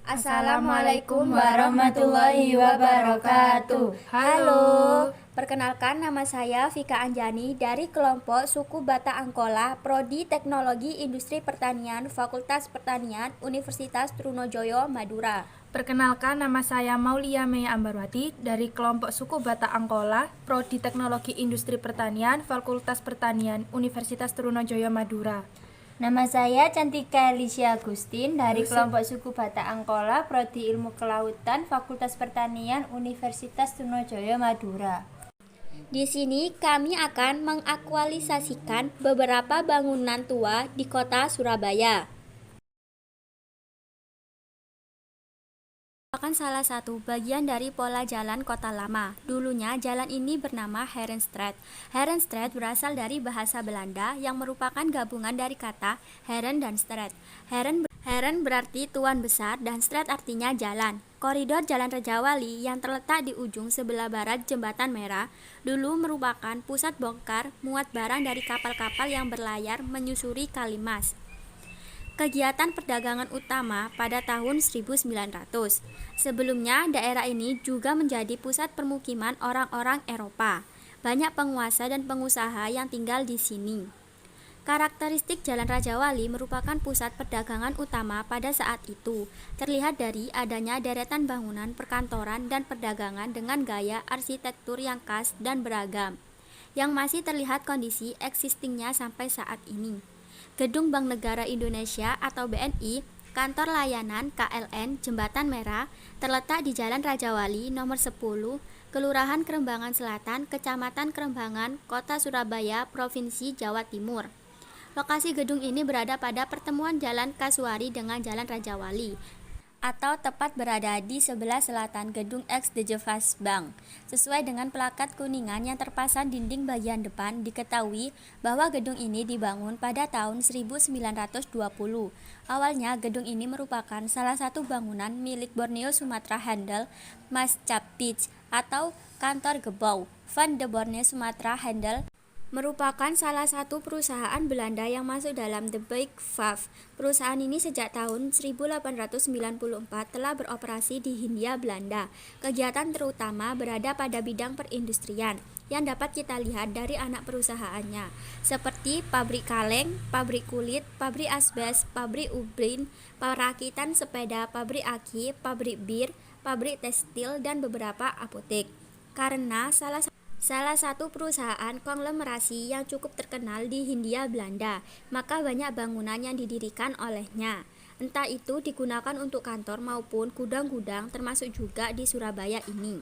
Assalamualaikum warahmatullahi wabarakatuh. Halo, perkenalkan nama saya Vika Anjani dari kelompok suku Batak Angkola, Prodi Teknologi Industri Pertanian, Fakultas Pertanian, Universitas Trunojoyo, Madura. Perkenalkan, nama saya Maulia Mei Ambarwati dari kelompok suku Batak Angkola, Prodi Teknologi Industri Pertanian, Fakultas Pertanian, Universitas Trunojoyo, Madura. Nama saya Cantika Elisha Agustin dari kelompok suku Batak Angkola, Prodi Ilmu Kelautan, Fakultas Pertanian, Universitas Trunojoyo, Madura. Di sini kami akan mengaktualisasikan beberapa bangunan tua di kota Surabaya. Merupakan salah satu bagian dari pola jalan kota lama. Dulunya jalan ini bernama Herenstraat. Herenstraat berasal dari bahasa Belanda yang merupakan gabungan dari kata Heren dan Straat. Heren berarti tuan besar dan Straat artinya jalan. Koridor Jalan Rajawali yang terletak di ujung sebelah barat Jembatan Merah dulu merupakan pusat bongkar muat barang dari kapal-kapal yang berlayar menyusuri Kalimas. Kegiatan perdagangan utama pada tahun 1900. Sebelumnya, daerah ini juga menjadi pusat permukiman orang-orang Eropa. Banyak penguasa dan pengusaha yang tinggal di sini. Karakteristik Jalan Rajawali merupakan pusat perdagangan utama pada saat itu. Terlihat dari adanya deretan bangunan perkantoran dan perdagangan dengan gaya arsitektur yang khas dan beragam, yang masih terlihat kondisi existingnya sampai saat ini. Gedung Bank Negara Indonesia atau BNI, kantor layanan KLN Jembatan Merah, terletak di Jalan Rajawali nomor 10, Kelurahan Kerembangan Selatan, Kecamatan Kerembangan, Kota Surabaya, Provinsi Jawa Timur. Lokasi gedung ini berada pada pertemuan Jalan Kasuari dengan Jalan Rajawali, atau tepat berada di sebelah selatan gedung ex-Dejevas Bank. Sesuai dengan plakat kuningan yang terpasang dinding bagian depan, diketahui bahwa gedung ini dibangun pada tahun 1920. Awalnya gedung ini merupakan salah satu bangunan milik Borneo Sumatra Handel Maatschappiij atau kantor Gebouw van de Borneo Sumatra Handel, merupakan salah satu perusahaan Belanda yang masuk dalam The Big Five. Perusahaan ini sejak tahun 1894 telah beroperasi di Hindia Belanda. Kegiatan terutama berada pada bidang perindustrian yang dapat kita lihat dari anak perusahaannya, seperti pabrik kaleng, pabrik kulit, pabrik asbes, pabrik ubin, perakitan sepeda, pabrik aki, pabrik bir, pabrik tekstil, dan beberapa apotek. Karena salah satu perusahaan konglomerasi yang cukup terkenal di Hindia Belanda, maka banyak bangunan yang didirikan olehnya. Entah itu digunakan untuk kantor maupun gudang-gudang, termasuk juga di Surabaya ini.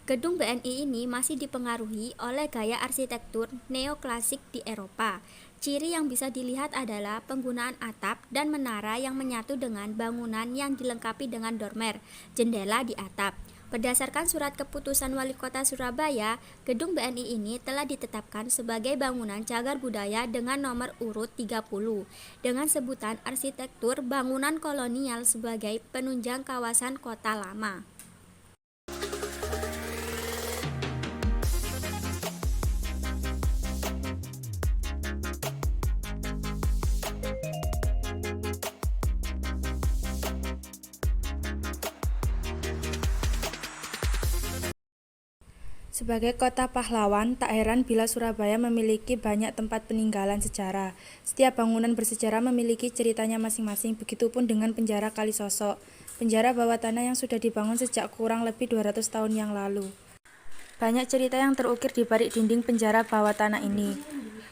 Gedung BNI ini masih dipengaruhi oleh gaya arsitektur neoklasik di Eropa. Ciri yang bisa dilihat adalah penggunaan atap dan menara yang menyatu dengan bangunan yang dilengkapi dengan dormer, jendela di atap. Berdasarkan surat keputusan Wali Kota Surabaya, gedung BNI ini telah ditetapkan sebagai bangunan cagar budaya dengan nomor urut 30 dengan sebutan arsitektur bangunan kolonial sebagai penunjang kawasan kota lama. Sebagai kota pahlawan, tak heran bila Surabaya memiliki banyak tempat peninggalan sejarah. Setiap bangunan bersejarah memiliki ceritanya masing-masing, begitupun dengan penjara Kalisosok, penjara bawah tanah yang sudah dibangun sejak kurang lebih 200 tahun yang lalu. Banyak cerita yang terukir di balik dinding penjara bawah tanah ini.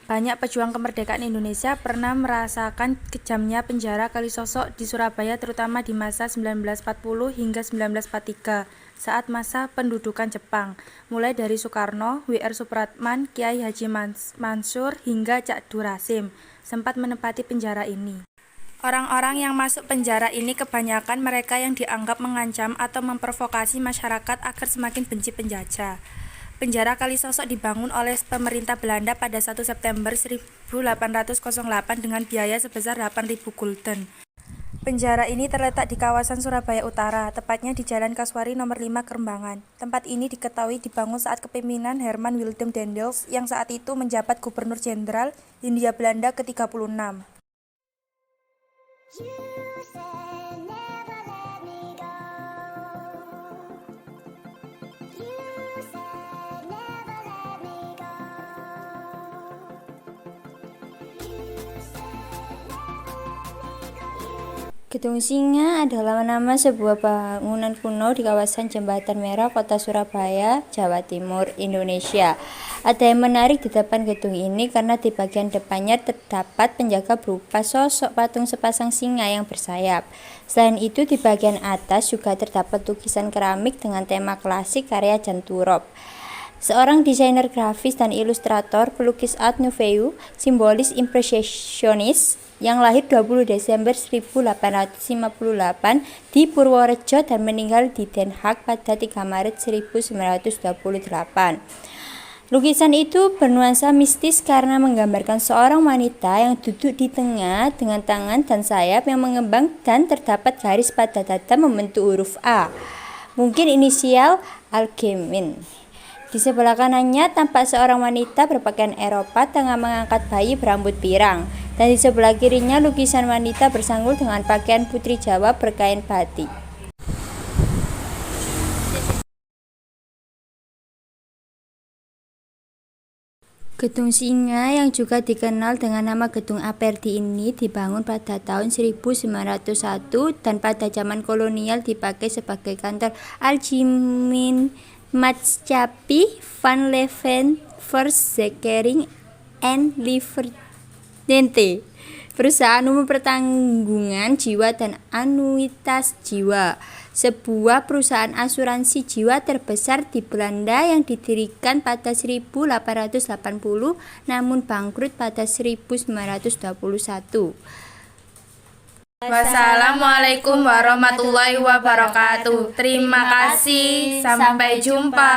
Banyak pejuang kemerdekaan Indonesia pernah merasakan kejamnya penjara Kalisosok di Surabaya, terutama di masa 1940 hingga 1943 saat masa pendudukan Jepang, mulai dari Soekarno, W.R. Supratman, Kiai Haji Mansur hingga Cak Dur Hasim sempat menempati penjara ini. Orang-orang yang masuk penjara ini kebanyakan mereka yang dianggap mengancam atau memprovokasi masyarakat agar semakin benci penjajah. Penjara Kalisosok dibangun oleh pemerintah Belanda pada 1 September 1808 dengan biaya sebesar 8.000 gulden. Penjara ini terletak di kawasan Surabaya Utara, tepatnya di Jalan Kasuari nomor 5 Kerembangan. Tempat ini diketahui dibangun saat kepemimpinan Herman Willem Daendels yang saat itu menjabat Gubernur Jenderal Hindia Belanda ke-36. Gedung Singa adalah nama sebuah bangunan kuno di kawasan Jembatan Merah, Kota Surabaya, Jawa Timur, Indonesia. Ada yang menarik di depan gedung ini karena di bagian depannya terdapat penjaga berupa sosok patung sepasang singa yang bersayap. Selain itu, di bagian atas juga terdapat lukisan keramik dengan tema klasik karya Jan Turop. Seorang desainer grafis dan ilustrator pelukis Art Nouveau, simbolis impresionis, yang lahir 20 Desember 1858 di Purworejo dan meninggal di Den Haag pada 3 Maret 1928. Lukisan itu bernuansa mistis karena menggambarkan seorang wanita yang duduk di tengah dengan tangan dan sayap yang mengembang dan terdapat garis pada dada membentuk huruf A, mungkin inisial Algemin. Di sebelah kanannya tampak seorang wanita berpakaian Eropa tengah mengangkat bayi berambut pirang, dan di sebelah kirinya lukisan wanita bersanggul dengan pakaian putri Jawa berkain batik. Gedung Singa yang juga dikenal dengan nama Gedung Aperdi ini dibangun pada tahun 1901 dan pada zaman kolonial dipakai sebagai kantor Algemeen Maatschappij van Levensverzekering en Lieverdienste, perusahaan umum pertanggungan jiwa dan anuitas jiwa, sebuah perusahaan asuransi jiwa terbesar di Belanda yang didirikan pada 1880 namun bangkrut pada 1921. Wassalamualaikum warahmatullahi wabarakatuh. Terima kasih. Sampai jumpa.